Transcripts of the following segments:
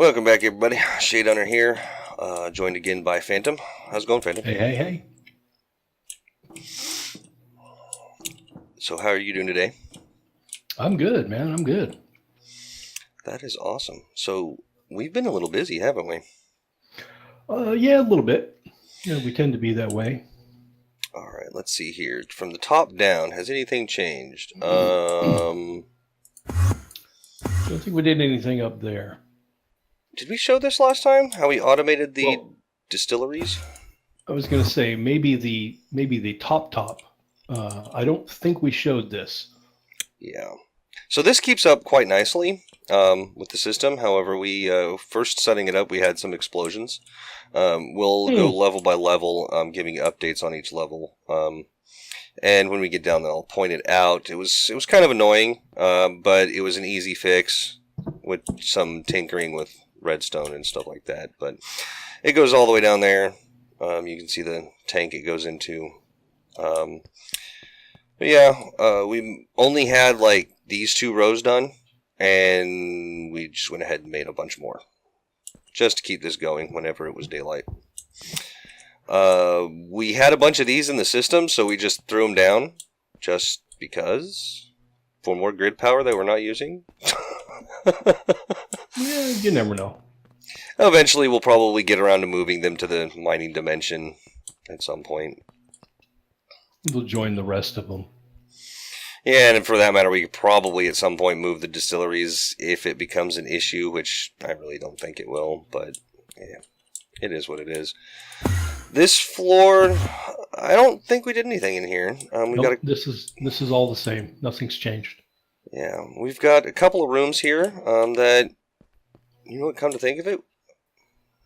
Welcome back, everybody. Shade Hunter here, joined again by Phantom. How's it going, Phantom? Hey. So how are you doing today? I'm good, man. I'm good. That is awesome. So we've been a little busy, haven't we? Yeah, a little bit. Yeah, we tend to be that way. All right, let's see here. From the top down, has anything changed? Don't think we did anything up there. Did we show this last time? How we automated the Well, distilleries? I was going to say maybe the top. I don't think we showed this. Yeah. So this keeps up quite nicely with the system. However, we first setting it up, we had some explosions. We'll go level by level, giving updates on each level. And when we get down there, I'll point it out. It was kind of annoying, but it was an easy fix with some tinkering with redstone and stuff like that. But it goes all the way down there. You can see the tank it goes into. But yeah, we only had like these 2 rows done, and we just went ahead and made a bunch more just to keep this going whenever it was daylight. We had a bunch of these in the system, so we just threw them down just because for more grid power that we're not using. Yeah, you never know. Eventually, we'll probably get around to moving them to the mining dimension at some point. We'll join the rest of them. Yeah, and for that matter, we could probably at some point move the distilleries if it becomes an issue, which I really don't think it will, but yeah, it is what it is. This floor, I don't think we did anything in here. This is all the same. Nothing's changed. Yeah, we've got a couple of rooms here that, you know what, come to think of it,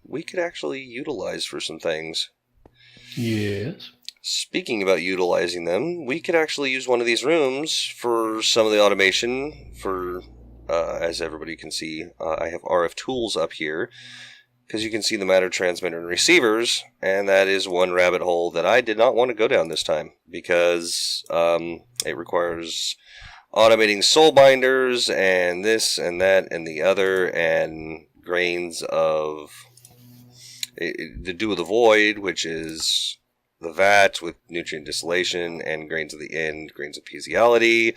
we could actually utilize for some things. Yes. Speaking about utilizing them, we could actually use one of these rooms for some of the automation for, as everybody can see, I have RF tools up here, because you can see the matter transmitter and receivers, and that is one rabbit hole that I did not want to go down this time, because it requires automating soul binders, and this, and that, and the other, and grains of the dew of the void, which is the vat with nutrient distillation, and grains of the end, grains of physiology,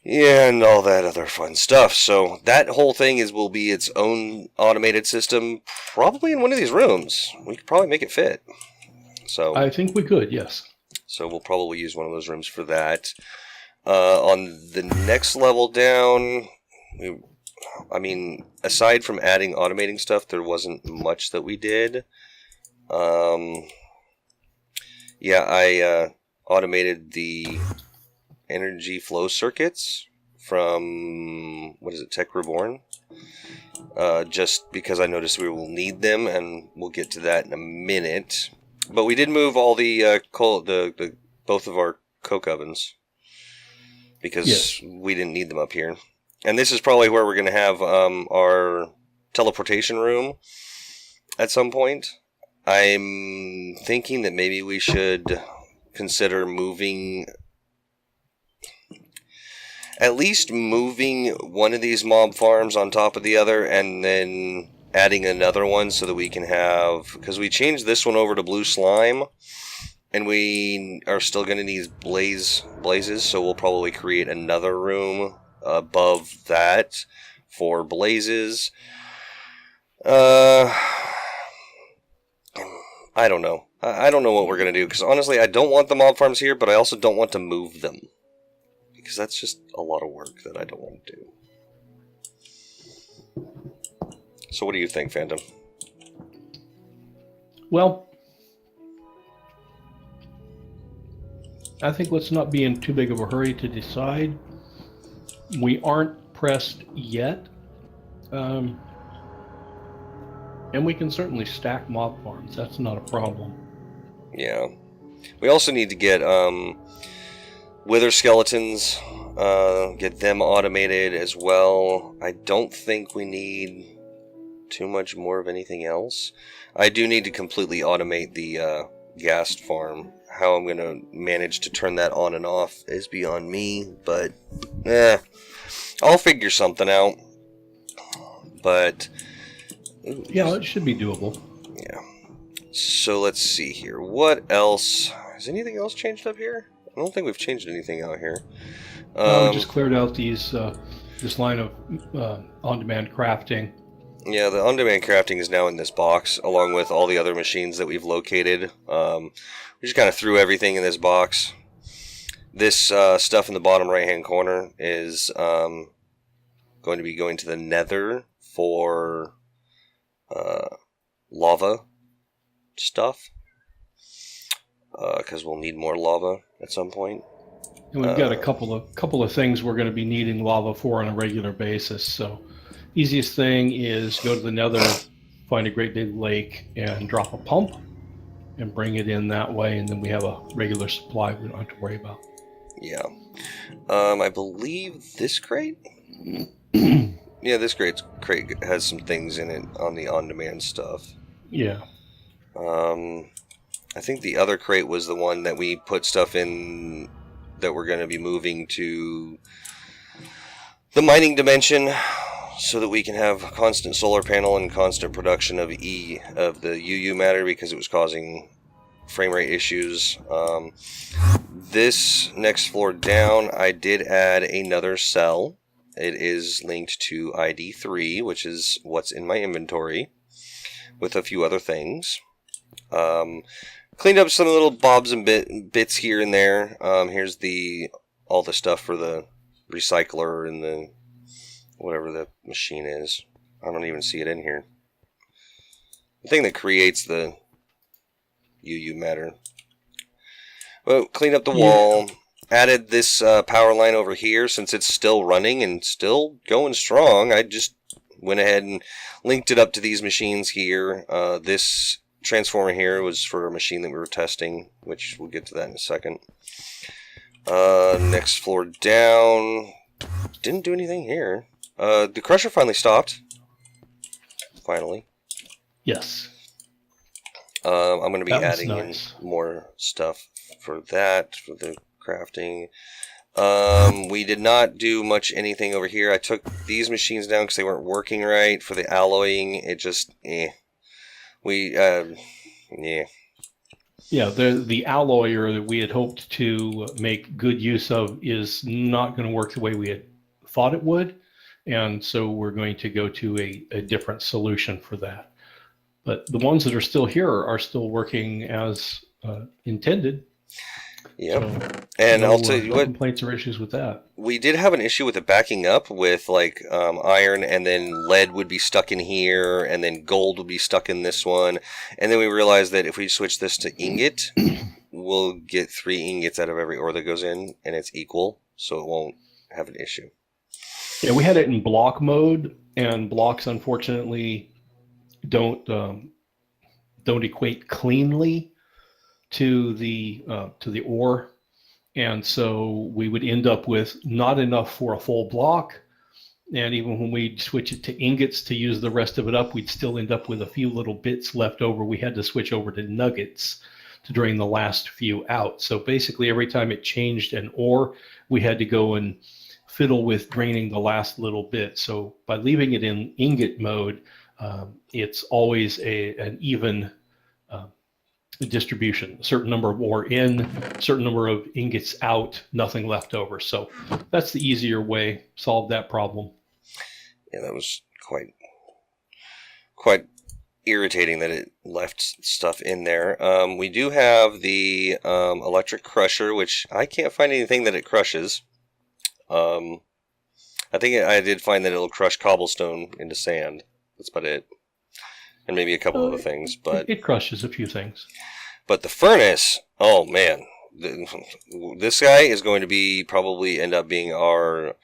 and all that other fun stuff. So that whole thing will be its own automated system, probably in one of these rooms. We could probably make it fit. So I think we could, yes. So we'll probably use one of those rooms for that. On the next level down, aside from adding automating stuff, there wasn't much that we did. I automated the energy flow circuits from, Tech Reborn? Just because I noticed we will need them, and we'll get to that in a minute. But we did move all the both of our coke ovens, because we didn't need them up here. And this is probably where we're going to have our teleportation room at some point. I'm thinking that maybe we should consider at least moving one of these mob farms on top of the other, and then adding another one so that we can have, because we changed this one over to blue slime, and we are still going to need blazes, so we'll probably create another room above that for blazes. I don't know. I don't know what we're going to do, because honestly, I don't want the mob farms here, but I also don't want to move them, because that's just a lot of work that I don't want to do. So what do you think, Phantom? Well, I think let's not be in too big of a hurry to decide. We aren't pressed yet. And we can certainly stack mob farms. That's not a problem. Yeah. We also need to get wither skeletons, get them automated as well. I don't think we need too much more of anything else. I do need to completely automate the ghast farm. How I'm going to manage to turn that on and off is beyond me, but I'll figure something out. But Ooh, Yeah, it should be doable. yeah. So let's see here. What else? Has anything else changed up here? I don't think we've changed anything out here. We just cleared out this line of on-demand crafting. Yeah, the on-demand crafting is now in this box, along with all the other machines that we've located. We just kind of threw everything in this box. This stuff in the bottom right-hand corner is going to be going to the Nether for lava stuff, because we'll need more lava at some point. And we've got a couple of things we're going to be needing lava for on a regular basis. So, easiest thing is go to the Nether, find a great big lake, and drop a pump, and bring it in that way, and then we have a regular supply we don't have to worry about. Yeah. I believe this crate. Yeah, this crate has some things in it on the on-demand stuff. Yeah. I think the other crate was the one that we put stuff in that we're going to be moving to the mining dimension so that we can have constant solar panel and constant production of the UU matter, because it was causing frame rate issues. This next floor down, I did add another cell. It is linked to ID 3, which is what's in my inventory, with a few other things. Cleaned up some little bobs and bits here and there. Here's all the stuff for the recycler and the whatever the machine is. I don't even see it in here. The thing that creates the UU matter. Well, cleaned up the wall. Added this power line over here since it's still running and still going strong. I just went ahead and linked it up to these machines here. This transformer here was for a machine that we were testing, which we'll get to that in a second. Next floor down. Didn't do anything here. The crusher finally stopped. Finally. Yes. I'm going to be adding nice. in more stuff for that, for the crafting. We did not do anything over here. I took these machines down because they weren't working right. For the alloying, it just, Yeah, the alloyer that we had hoped to make good use of is not going to work the way we had thought it would, and so we're going to go to a different solution for that. But the ones that are still here are still working as intended. Yep. So, and I'll tell you no what, complaints or issues with that. We did have an issue with it backing up with iron, and then lead would be stuck in here, and then gold would be stuck in this one. And then we realized that if we switch this to ingot, we'll get 3 ingots out of every ore that goes in, and it's equal, so it won't have an issue. Yeah, we had it in block mode, and blocks unfortunately don't equate cleanly to the ore, and so we would end up with not enough for a full block, and even when we switch it to ingots to use the rest of it up, we'd still end up with a few little bits left over. We had to switch over to nuggets to drain the last few out. So basically every time it changed an ore, we had to go and fiddle with draining the last little bit. So by leaving it in ingot mode, it's always an even distribution. A certain number of ore in, a certain number of ingots out, nothing left over. So that's the easier way, solve that problem. Yeah, that was quite irritating that it left stuff in there. We do have the electric crusher, which I can't find anything that it crushes. I think I did find that it'll crush cobblestone into sand. That's about it. And maybe a couple other things, but it crushes a few things. But the furnace, oh man, this guy is going to probably end up being our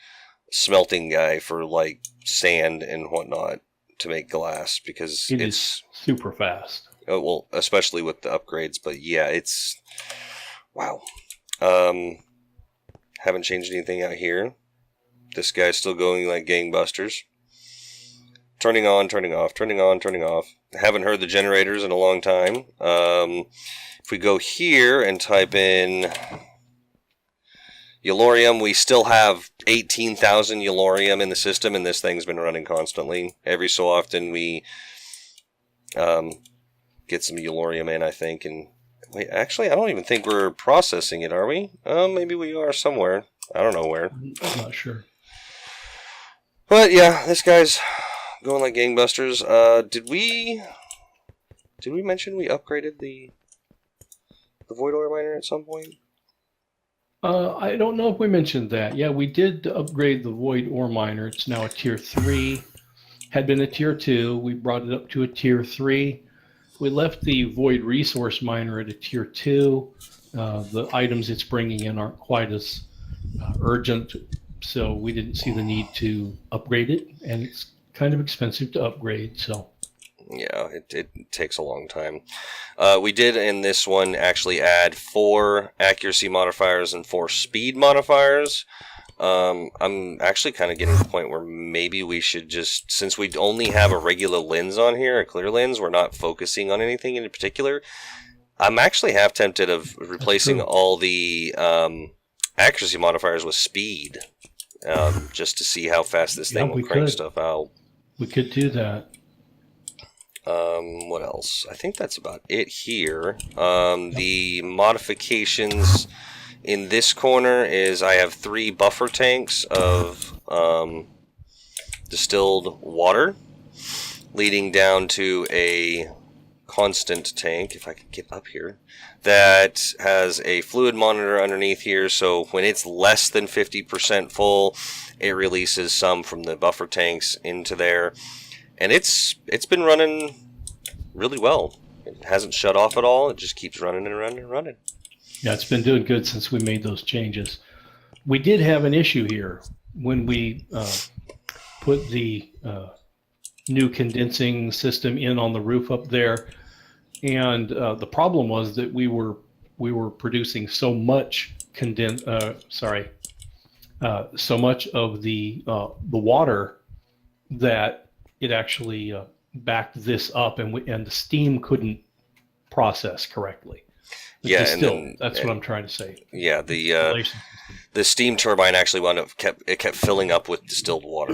smelting guy for like sand and whatnot to make glass, because it's super fast. Oh, well, especially with the upgrades, but yeah, it's wow. Haven't changed anything out here. This guy's still going like gangbusters. Turning on, turning off, turning on, turning off. Haven't heard the generators in a long time. If we go here and type in Yellorium, we still have 18,000 Yellorium in the system, and this thing's been running constantly. Every so often we Get some Eulorium in, I think. And wait, actually, I don't even think we're processing it, are we? Maybe we are somewhere. I don't know where. I'm not sure. But yeah, this guy's going like gangbusters. Did we mention we upgraded the Void Ore Miner at some point? I don't know if we mentioned that. Yeah, we did upgrade the Void Ore Miner. It's now a Tier 3. Had been a Tier 2. We brought it up to a Tier 3. We left the Void Resource Miner at a Tier 2. The items it's bringing in aren't quite as urgent, so we didn't see the need to upgrade it, and it's kind of expensive to upgrade, so... Yeah, it takes a long time. We did in this one actually add 4 accuracy modifiers and 4 speed modifiers. I'm actually kind of getting to the point where maybe we should just, since we only have a regular lens on here, a clear lens, we're not focusing on anything in particular. I'm actually half tempted of replacing all the accuracy modifiers with speed, just to see how fast this thing will crank stuff out. We could do that. What else? I think that's about it here. The modifications in this corner is I have 3 buffer tanks of distilled water leading down to a constant tank, if I can get up here, that has a fluid monitor underneath here, so when it's less than 50% full, it releases some from the buffer tanks into there. And it's been running really well. It hasn't shut off at all. It just keeps running and running and running. Yeah, it's been doing good since we made those changes. We did have an issue here when we put the new condensing system in on the roof up there, and the problem was that we were producing so much so much of the water that it actually backed this up, and the steam couldn't process correctly. That's what I'm trying to say. Yeah, the steam turbine actually kept filling up with distilled water,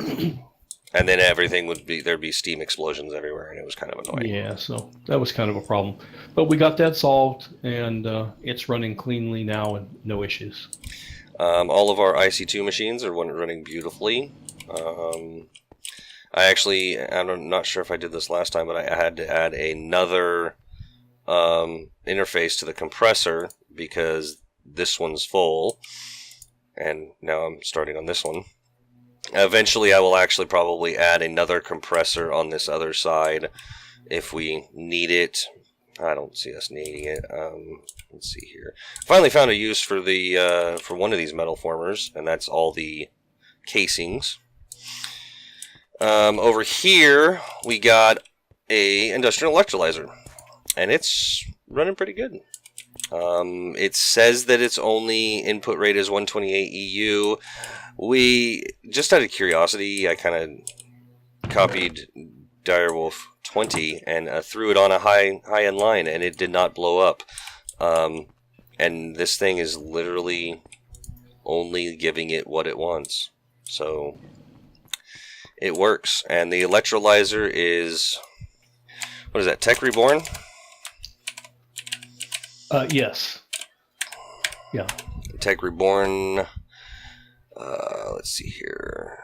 and then there'd be steam explosions everywhere, and it was kind of annoying. Yeah, so that was kind of a problem, but we got that solved, and it's running cleanly now, and no issues. All of our IC2 machines are running beautifully. I'm not sure if I did this last time, but I had to add another interface to the compressor because this one's full, and now I'm starting on this one. Eventually I will actually probably add another compressor on this other side if we need it. I don't see us needing it. Let's see here. Finally found a use for for one of these metal formers, and that's all the casings. Over here we got a industrial electrolyzer, and it's running pretty good. It says that its only input rate is 128 EU. We, just out of curiosity, I kind of copied Direwolf 20 and threw it on a high-end line, and it did not blow up. And this thing is literally only giving it what it wants. So it works. And the electrolyzer is, what is that, Tech Reborn? Yes. Yeah. Tech Reborn. Let's see here.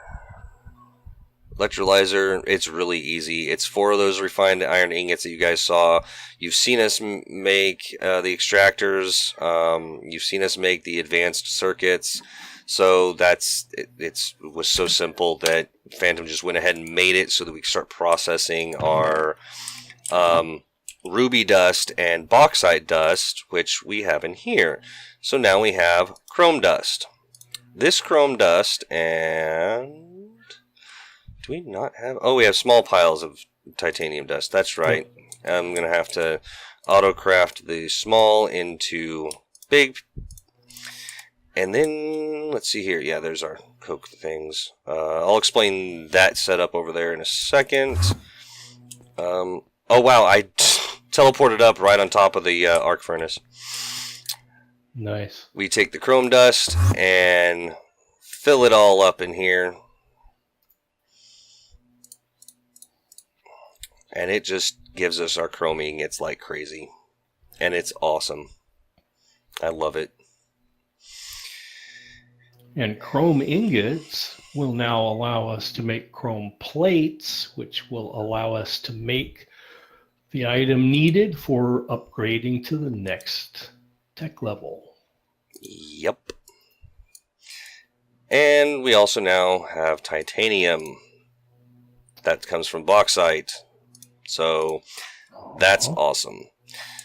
Electrolyzer, it's really easy. It's 4 of those refined iron ingots that you guys saw. You've seen us make the extractors. You've seen us make the advanced circuits. So it was so simple that Phantom just went ahead and made it so that we could start processing our ruby dust and bauxite dust, which we have in here. So now we have chrome dust. This chrome dust, and do we not have? Oh, we have small piles of titanium dust. That's right. I'm going to have to auto-craft the small into big. And then, let's see here. Yeah, there's our coke things. I'll explain that setup over there in a second. Oh, wow. I teleported up right on top of the arc furnace. Nice. We take the chrome dust and fill it all up in here. And it just gives us our chrome ingots like crazy. And it's awesome. I love it. And chrome ingots will now allow us to make chrome plates, which will allow us to make the item needed for upgrading to the next tech level. Yep. And we also now have titanium. That comes from bauxite. So that's awesome.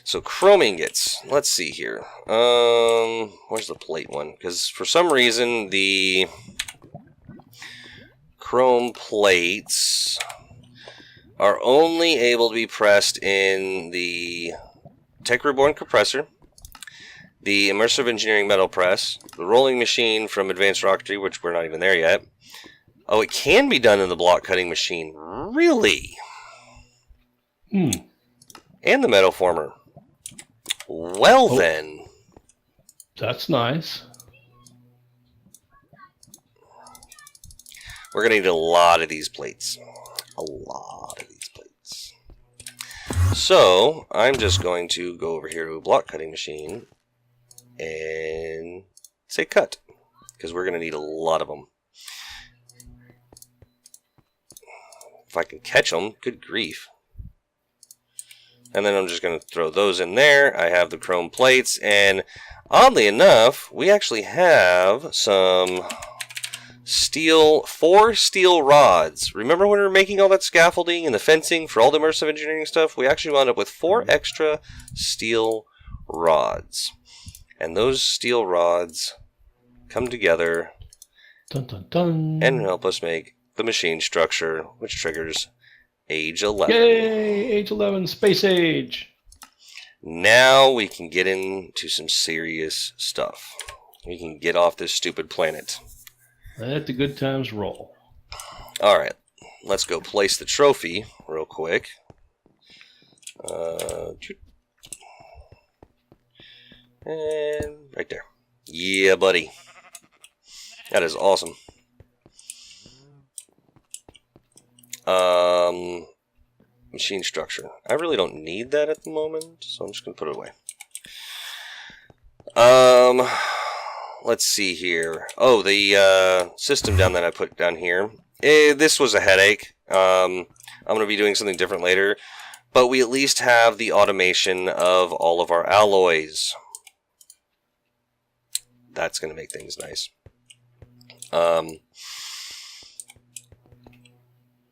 So chrome ingots. Let's see here. Where's the plate one? Because for some reason the chrome plates are only able to be pressed in the Tech Reborn compressor, the immersive engineering metal press, the rolling machine from advanced rocketry, which we're not even there yet. Oh, it can be done in the block cutting machine. Really? And the metal former. Well, then. That's nice. We're going to need a lot of these plates. A lot of these plates. So, I'm just going to go over here to a block cutting machine and say cut. Because we're going to need a lot of them. If I can catch them, good grief. And then I'm just going to throw those in there. I have the chrome plates, and oddly enough, we actually have some steel, 4 steel rods. Remember when we were making all that scaffolding and the fencing for all the immersive engineering stuff? We actually wound up with 4 extra steel rods. And those steel rods come together dun, dun, dun. and help us make the machine structure, which triggers Age 11. Yay! Age 11, Space Age! Now we can get into some serious stuff. We can get off this stupid planet. Let the good times roll. Alright, let's go place the trophy real quick. And right there. Yeah, buddy. That is awesome. Machine structure. I really don't need that at the moment, so I'm just going to put it away. Let's see here. Oh, the system down that I put down here. This was a headache. I'm going to be doing something different later, but we at least have the automation of all of our alloys. That's going to make things nice.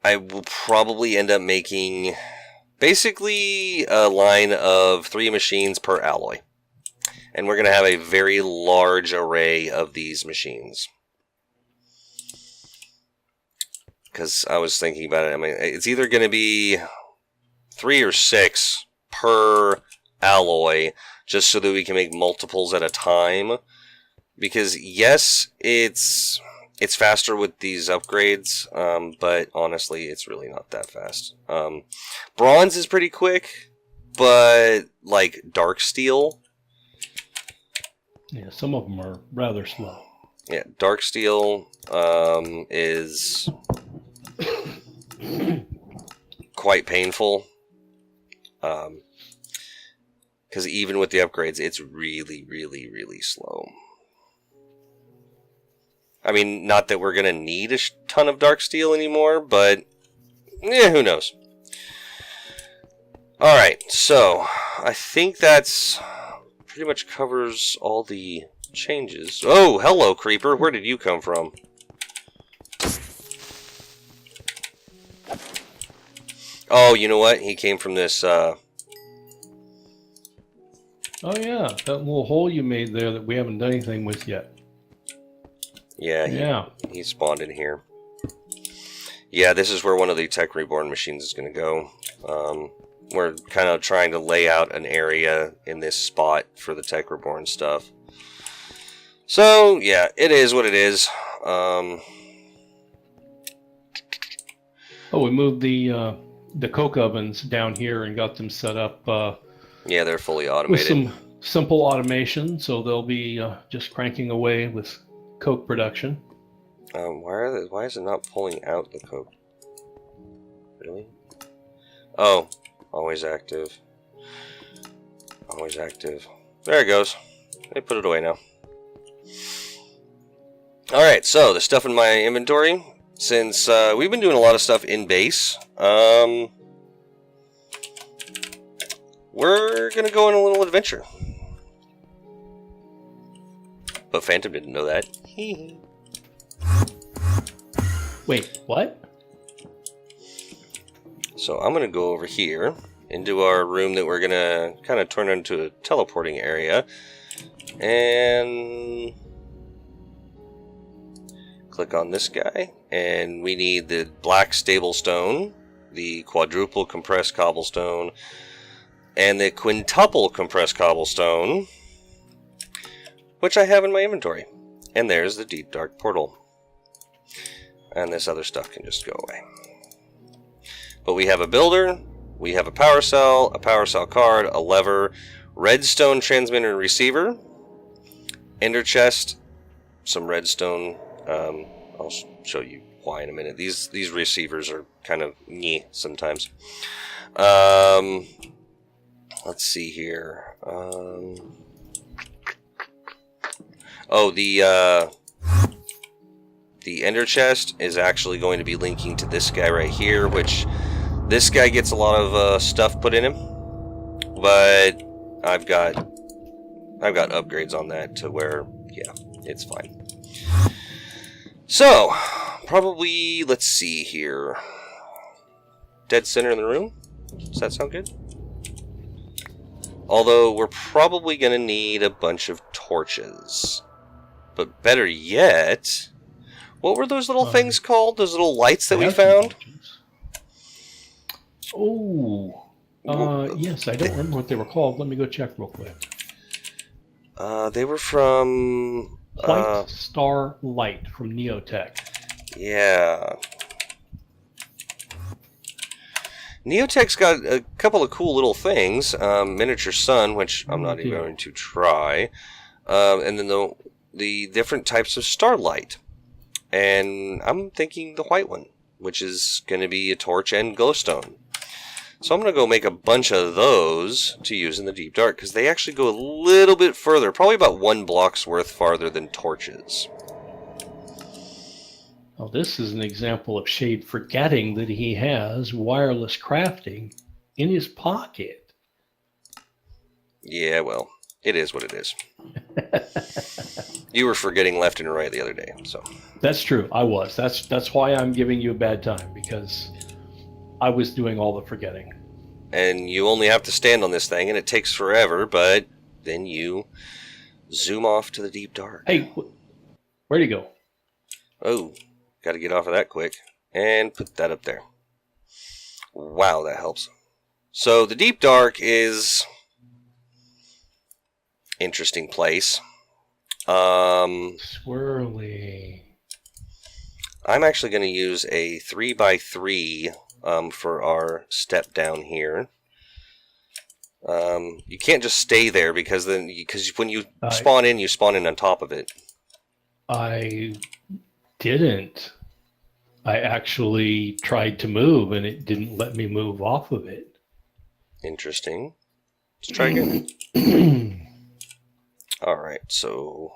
I will probably end up making basically a line of 3 machines per alloy. And we're going to have a very large array of these machines. Because I was thinking about it. I mean, it's either going to be 3 or 6 per alloy, just so that we can make multiples at a time. Because yes, it's faster with these upgrades, but honestly, it's really not that fast. Bronze is pretty quick, but like dark steel. Yeah, some of them are rather slow. Yeah, dark steel is quite painful. Because even with the upgrades, it's really, really, really slow. I mean, not that we're going to need a ton of dark steel anymore, but who knows. Alright, so I think that's pretty much covers all the changes. Oh, hello, Creeper. Where did you come from? Oh, you know what? He came from this, Oh yeah, that little hole you made there that we haven't done anything with yet. Yeah, he spawned in here. Yeah, this is where one of the Tech Reborn machines is going to go. We're kind of trying to lay out an area in this spot for the Tech Reborn stuff. So, yeah, it is what it is. Oh, we moved the coke ovens down here and got them set up. Yeah, they're fully With automated. some simple automation, so they'll be just cranking away with coke production. Why is it not pulling out the coke? Really? Oh, Always active. Always active. There it goes. Let me put it away now. Alright, so the stuff in my inventory. Since we've been doing a lot of stuff in base, we're going to go on a little adventure. But Phantom didn't know that. Wait, what? So I'm going to go over here into our room that we're going to kind of turn into a teleporting area. And click on this guy. And we need the black stable stone, the quadruple compressed cobblestone, and the quintuple compressed cobblestone, which I have in my inventory. And there's the deep dark portal. And this other stuff can just go away. But we have a builder, we have a power cell card, a lever, redstone transmitter and receiver, ender chest, some redstone. I'll show you why in a minute. These receivers are kind of nyeh sometimes. Let's see here. The ender chest is actually going to be linking to this guy right here, which this guy gets a lot of stuff put in him, but I've got upgrades on that to where, yeah, it's fine. So, probably, let's see here. Dead center in the room? Does that sound good? Although, we're probably going to need a bunch of torches. But better yet, what were those little things called? Those little lights that we found? Oh, yes, I don't remember what they were called. Let me go check real quick. They were from... White Star Light from Neotech. Yeah. Neotech's got a couple of cool little things. Miniature sun, which I'm not even going to try. And then the different types of starlight. And I'm thinking the white one, which is going to be a torch and glowstone. So I'm going to go make a bunch of those to use in the deep dark, because they actually go a little bit further, probably about 1 block's worth farther than torches. Well, this is an example of Shade forgetting that he has wireless crafting in his pocket. Yeah, well, it is what it is. You were forgetting left and right the other day, so. That's true. I was. That's why I'm giving you a bad time, because I was doing all the forgetting. And you only have to stand on this thing, and it takes forever, but then you zoom off to the deep dark. Hey, where'd he go? Oh, got to get off of that quick. And put that up there. Wow, that helps. So the deep dark is interesting place. Swirly. I'm actually going to use a 3x3 for our step down here. You can't just stay there because when you spawn in, you spawn in on top of it. I didn't. I actually tried to move and it didn't let me move off of it. Interesting. Let's try again. All right, so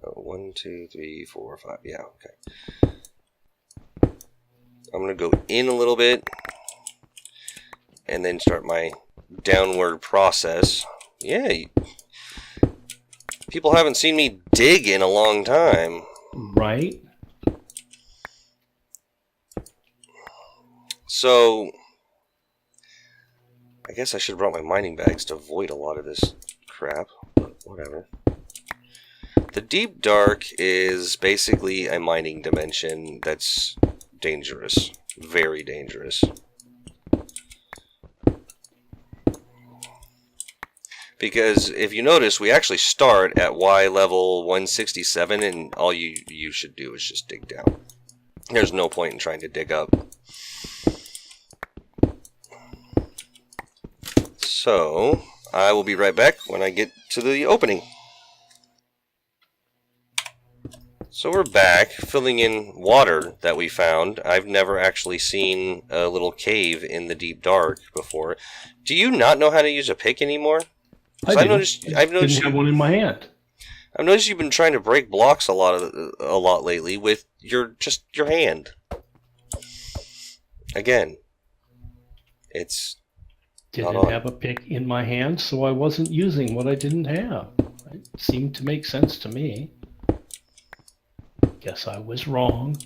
1, 2, 3, 4, 5. Yeah, okay. I'm going to go in a little bit and then start my downward process. Yeah, people haven't seen me dig in a long time. Right. So, I guess I should have brought my mining bags to avoid a lot of this crap, but whatever. The deep dark is basically a mining dimension that's dangerous. Very dangerous. Because if you notice, we actually start at Y level 167, and all you should do is just dig down. There's no point in trying to dig up. So, I will be right back when I get to the opening. So we're back, filling in water that we found. I've never actually seen a little cave in the deep dark before. Do you not know how to use a pick anymore? I So do. I've noticed Didn't have one in my hand. I've noticed you've been trying to break blocks a lot lately with your hand. Again, it's not Didn't on. have a pick in my hand, so I wasn't using what I didn't have. It seemed to make sense to me. Guess I was wrong.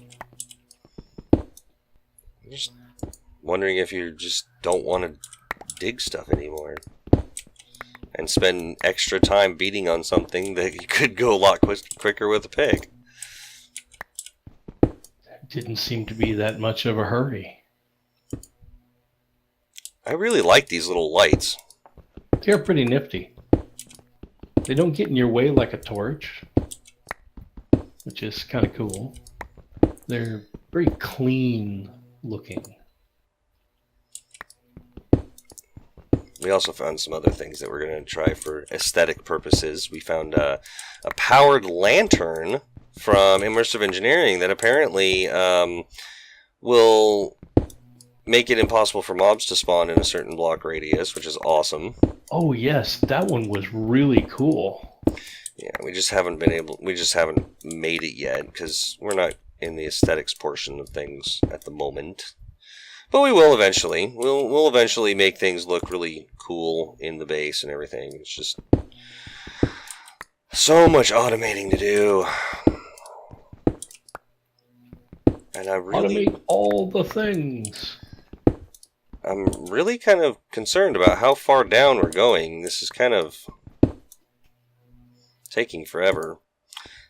I'm just wondering if you just don't want to dig stuff anymore and spend extra time beating on something that you could go a lot quicker with a pick. It didn't seem to be that much of a hurry. I really like these little lights. They're pretty nifty. They don't get in your way like a torch, which is kind of cool. They're very clean looking. We also found some other things that we're going to try for aesthetic purposes. We found a powered lantern from Immersive Engineering that apparently will make it impossible for mobs to spawn in a certain block radius, which is awesome. Oh yes, that one was really cool. Yeah, we just haven't made it yet because we're not in the aesthetics portion of things at the moment. But we will eventually. We'll eventually make things look really cool in the base and everything. It's just so much automating to do. And Automate all the things. I'm really kind of concerned about how far down we're going. This is kind of taking forever.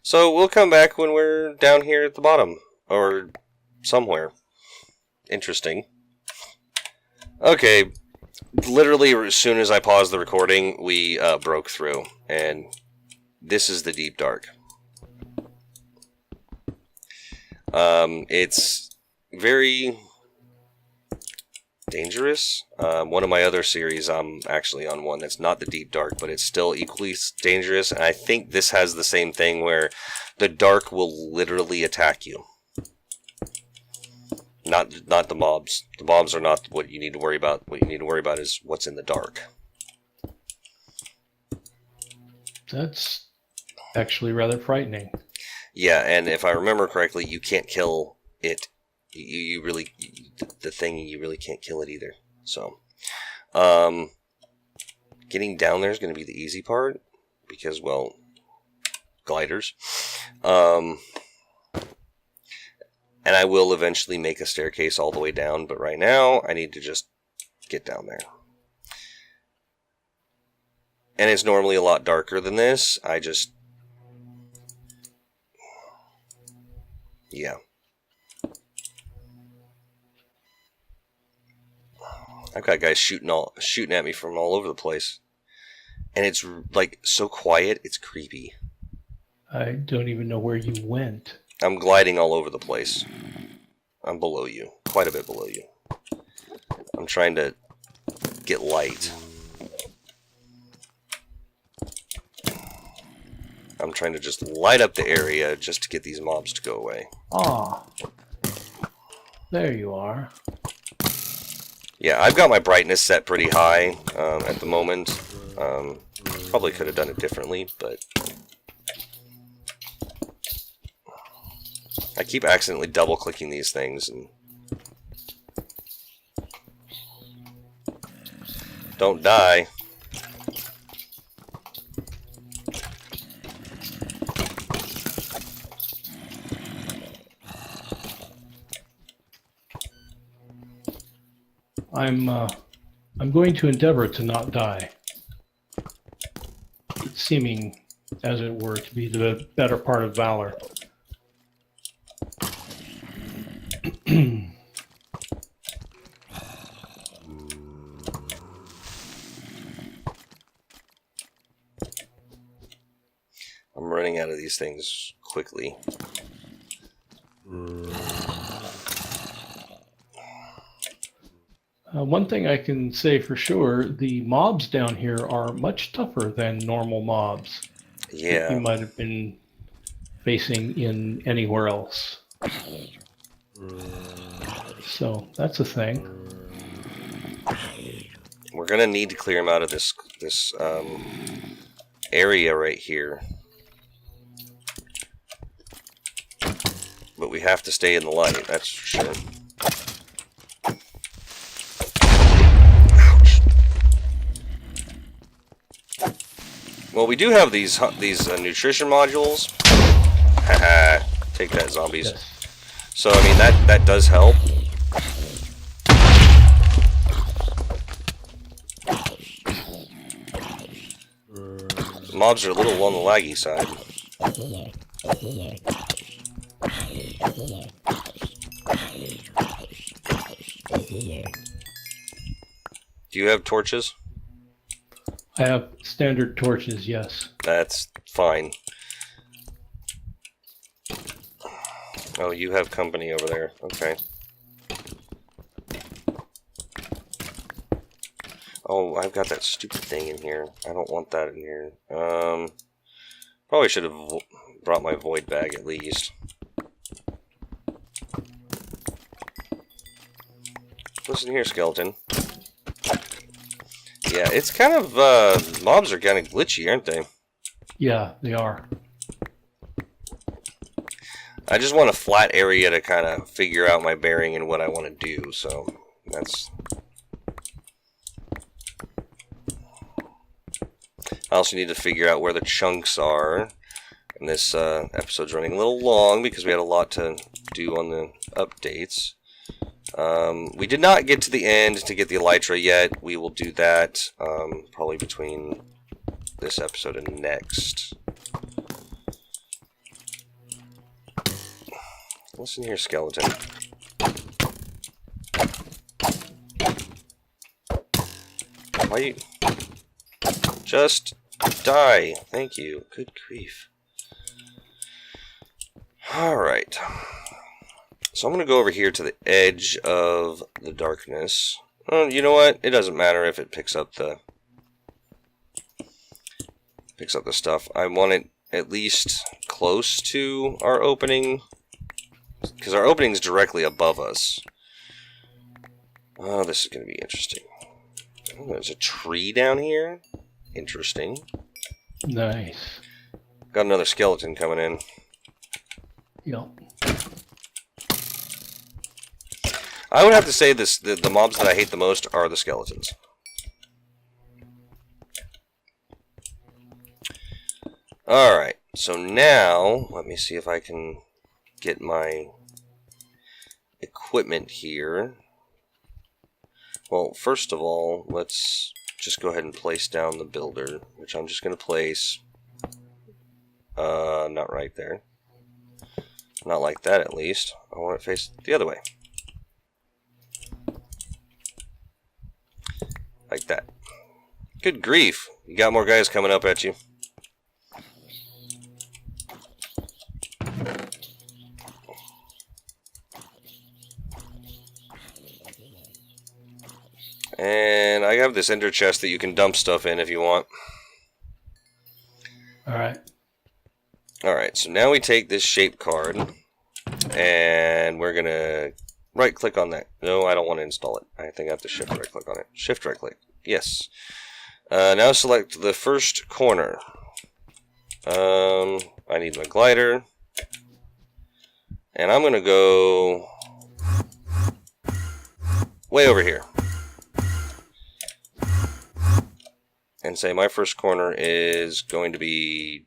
So we'll come back when we're down here at the bottom. Or somewhere. Interesting. Okay, literally as soon as I paused the recording, we broke through. And this is the deep dark. It's very dangerous. One of my other series, I'm actually on one that's not the deep dark, but it's still equally dangerous. And I think this has the same thing where the dark will literally attack you. Not the mobs. The mobs are not what you need to worry about. What you need to worry about is what's in the dark. That's actually rather frightening. Yeah, and if I remember correctly, you can't kill it. The thing, you really can't kill it either. So, getting down there is going to be the easy part because, well, gliders. And I will eventually make a staircase all the way down, but right now I need to just get down there. And it's normally a lot darker than this. Yeah. I've got guys shooting at me from all over the place. And it's like so quiet, it's creepy. I don't even know where you went. I'm gliding all over the place. I'm below you. Quite a bit below you. I'm trying to get light. I'm trying to just light up the area just to get these mobs to go away. Ah. There you are. Yeah, I've got my brightness set pretty high at the moment. Probably could have done it differently, but I keep accidentally double-clicking these things and don't die. I'm going to endeavor to not die. It's seeming, as it were, to be the better part of valor. I'm running out of these things quickly. One thing I can say for sure, the mobs down here are much tougher than normal mobs. Yeah. You might have been facing in anywhere else. So that's a thing. We're gonna need to clear him out of this area right here. But we have to stay in the light, that's for sure. Ouch. Well, we do have these nutrition modules. Haha, take that, zombies. Yes. So, I mean, that does help. Mobs are a little on the laggy side. Do you have torches? I have standard torches, yes. That's fine. Oh, you have company over there. Okay. Oh, I've got that stupid thing in here. I don't want that in here. Probably should have brought my void bag at least. Listen here, skeleton. Yeah, it's kind of, mobs are kind of glitchy, aren't they? Yeah, they are. I just want a flat area to kind of figure out my bearing and what I want to do, so that's... I also need to figure out where the chunks are. And this episode's running a little long because we had a lot to do on the updates. We did not get to the end to get the elytra yet. We will do that probably between this episode and next. Listen here, skeleton. Why you... Just die. Thank you. Good grief. Alright. So I'm going to go over here to the edge of the darkness. You know what? It doesn't matter if it picks up the stuff. I want it at least close to our opening, because our opening is directly above us. Oh, this is going to be interesting. Oh, there's a tree down here. Interesting. Nice. Got another skeleton coming in. Yep. I would have to say the mobs that I hate the most are the skeletons. Alright, so now, let me see if I can get my equipment here. Well, first of all, let's just go ahead and place down the builder, which I'm just going to place, not right there. Not like that, at least. I want it faced the other way. Like that. Good grief. You got more guys coming up at you. And I have this ender chest that you can dump stuff in if you want. Alright. Alright, so now we take this shape card and we're gonna right click on that. No, I don't want to install it. I think I have to shift right click on it. Shift right click. Yes. Now select the first corner. I need my glider. And I'm gonna go way over here. And say my first corner is going to be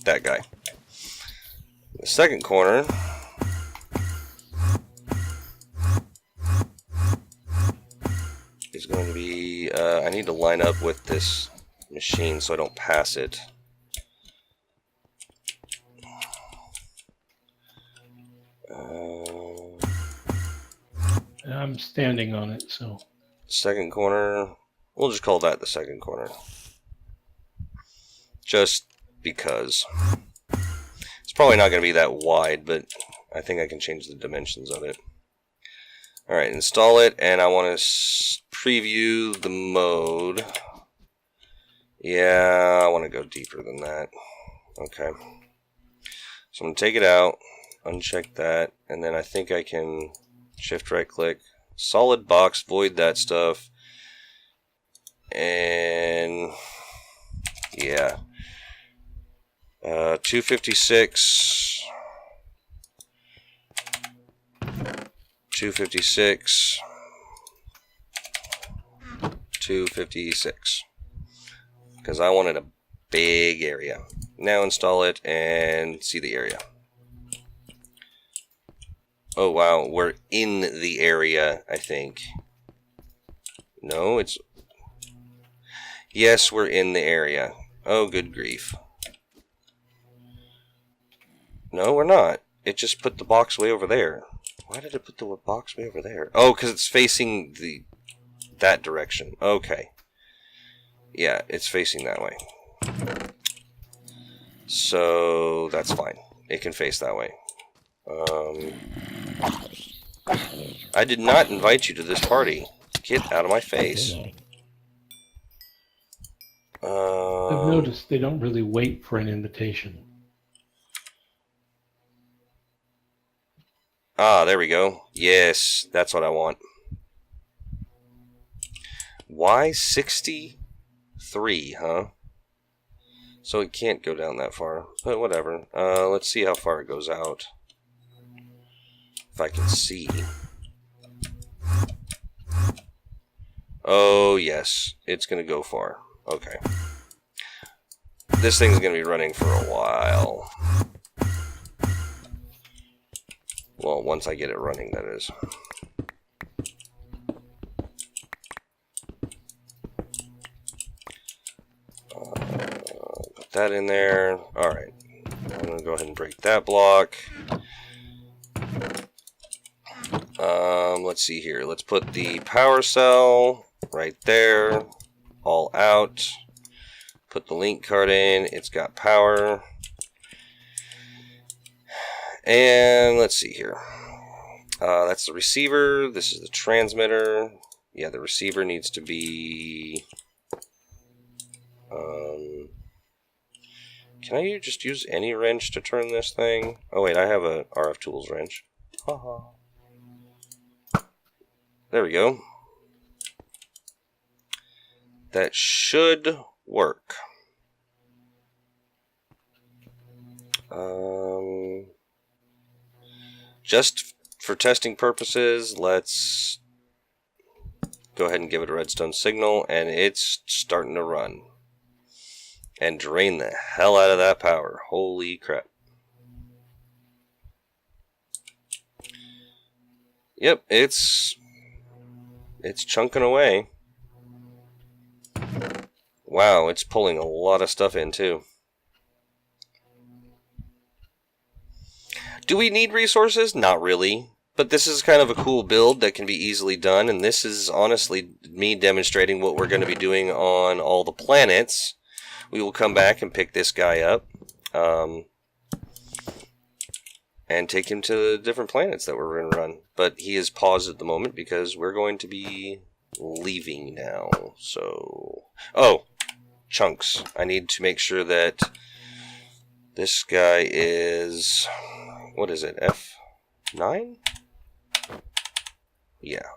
that guy. The second corner is going to be, I need to line up with this machine so I don't pass it. I'm standing on it, so. Second corner, we'll just call that the second corner. Just because. It's probably not going to be that wide, but I think I can change the dimensions of it. Alright, install it, and I want to preview the mode. Yeah, I want to go deeper than that. Okay. So I'm going to take it out, uncheck that, and then I think I can shift right click, solid box, void that stuff, and yeah, 256, 256, 256, because I wanted a big area. Now install it and see the area. Oh wow, we're in the area, I think. No, it's... Yes, we're in the area. Oh, good grief. No, we're not. It just put the box way over there. Why did it put the box way over there? Oh, because it's facing that direction. Okay. Yeah, it's facing that way. So, that's fine. It can face that way. I did not invite you to this party. Get out of my face. I've noticed they don't really wait for an invitation. Ah, there we go. Yes, that's what I want. Why 63, huh? So it can't go down that far, but whatever. Let's see how far it goes out. If I can see. Oh, yes. It's going to go far. Okay. This thing's going to be running for a while. Well, once I get it running, that is. Put that in there. Alright. I'm going to go ahead and break that block. Let's see here. Let's put the power cell right there. All out. Put the link card in. It's got power. And let's see here. That's the receiver. This is the transmitter. Yeah, the receiver needs to be... can I just use any wrench to turn this thing? Oh wait, I have a RF Tools wrench. Haha. There we go. That should work. Just for testing purposes, let's go ahead and give it a redstone signal, and it's starting to run. And drain the hell out of that power. Holy crap. Yep, it's chunking away. Wow, it's pulling a lot of stuff in too. Do we need resources? Not really. But this is kind of a cool build that can be easily done, and this is honestly me demonstrating what we're going to be doing on all the planets. We will come back and pick this guy up and take him to the different planets that we're going to run. But he is paused at the moment because we're going to be leaving now. So, oh, chunks. I need to make sure that this guy is, what is it, F9? Yeah.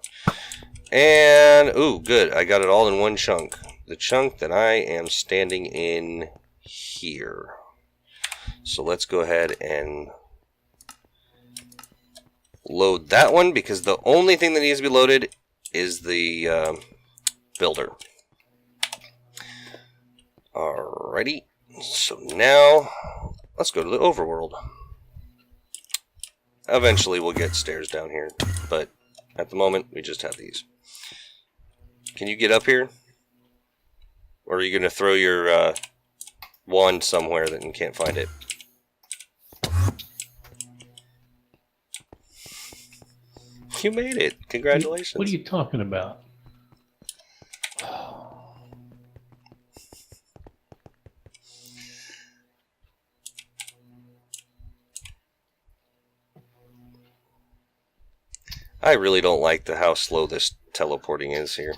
And, ooh, good. I got it all in one chunk. The chunk that I am standing in here. So let's go ahead and load that one, because the only thing that needs to be loaded is the builder. Alrighty. So now, let's go to the overworld. Eventually we'll get stairs down here, but at the moment we just have these. Can you get up here? Or are you going to throw your wand somewhere that you can't find it? You made it. Congratulations. What are you talking about? I really don't like how slow this teleporting is here.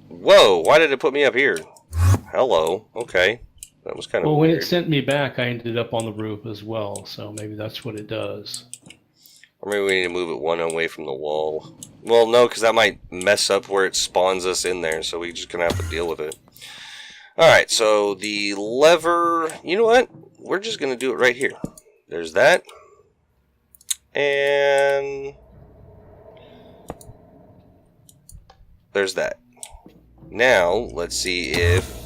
Whoa, why did it put me up here? hello. Okay. That was kind of Well, weird. when it sent me back, I ended up on the roof as well, so maybe that's what it does. Or maybe we need to move it one away from the wall. Well, no, because that might mess up where it spawns us in there, so we're just going to have to deal with it. Alright, so the lever... You know what? We're just going to do it right here. There's that. And... there's that. Now, let's see if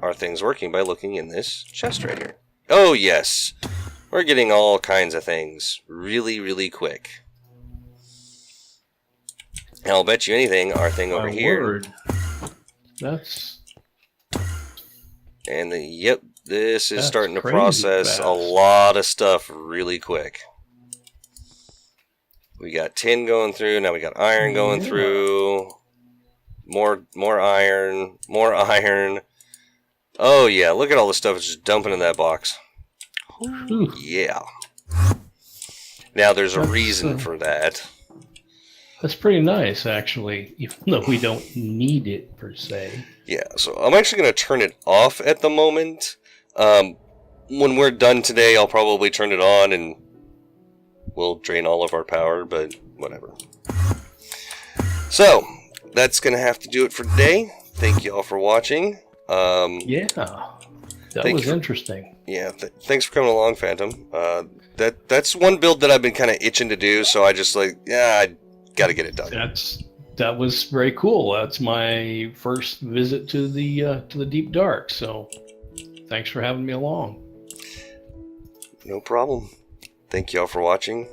our thing's working by looking in this chest right here. Oh, yes. We're getting all kinds of things really, really quick. And I'll bet you anything, our thing over here. Word. That's... And yep, this is That's starting to crazy process fast. a lot of stuff really quick. We got tin going through, now we got iron going through. More iron, more iron. Oh yeah, look at all the stuff it's just dumping in that box. Ooh. Yeah. Now there's a reason for that. That's pretty nice, actually, even though we don't need it, per se. Yeah, so I'm actually going to turn it off at the moment. When we're done today, I'll probably turn it on and we'll drain all of our power, but whatever. So, that's going to have to do it for today. Thank you all for watching. Yeah, that was interesting. Yeah, thanks for coming along, Phantom. That's one build that I've been kind of itching to do, so I just I got to get it done. That was very cool. That's my first visit to the deep dark. So, thanks for having me along. No problem. Thank you all for watching.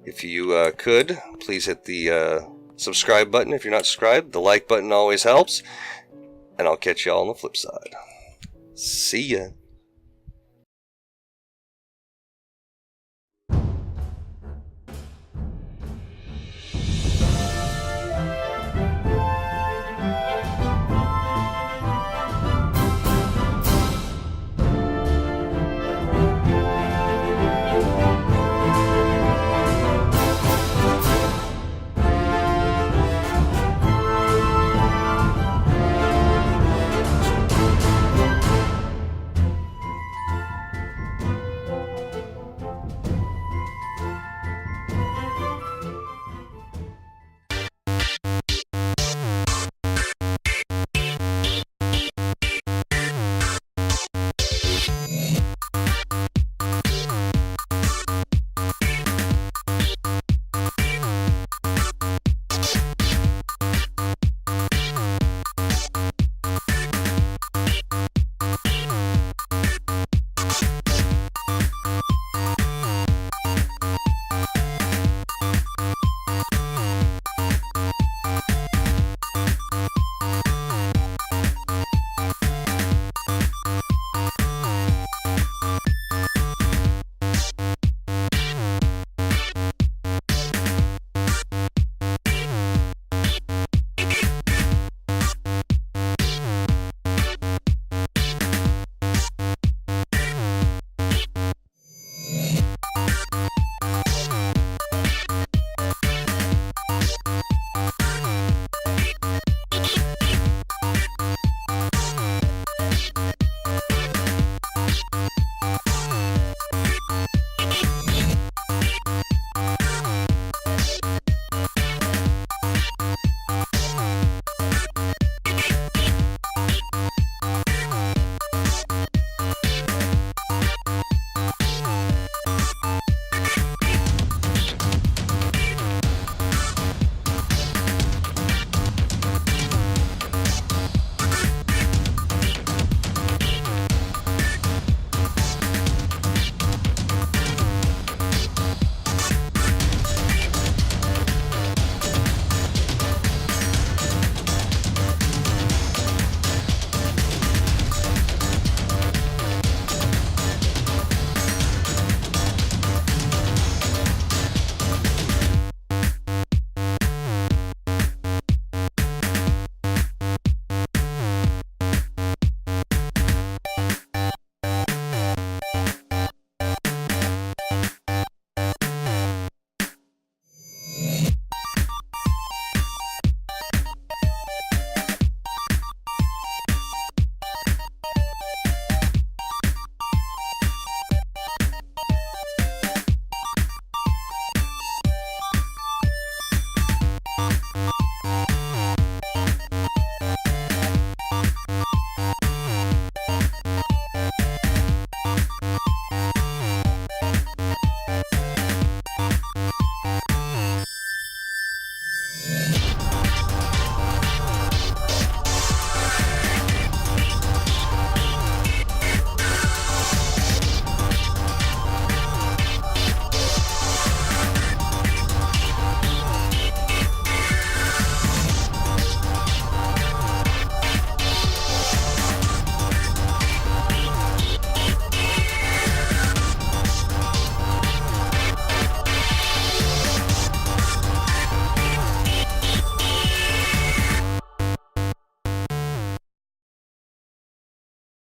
If you could, please hit the subscribe button if you're not subscribed. The like button always helps. And I'll catch you all on the flip side. See ya.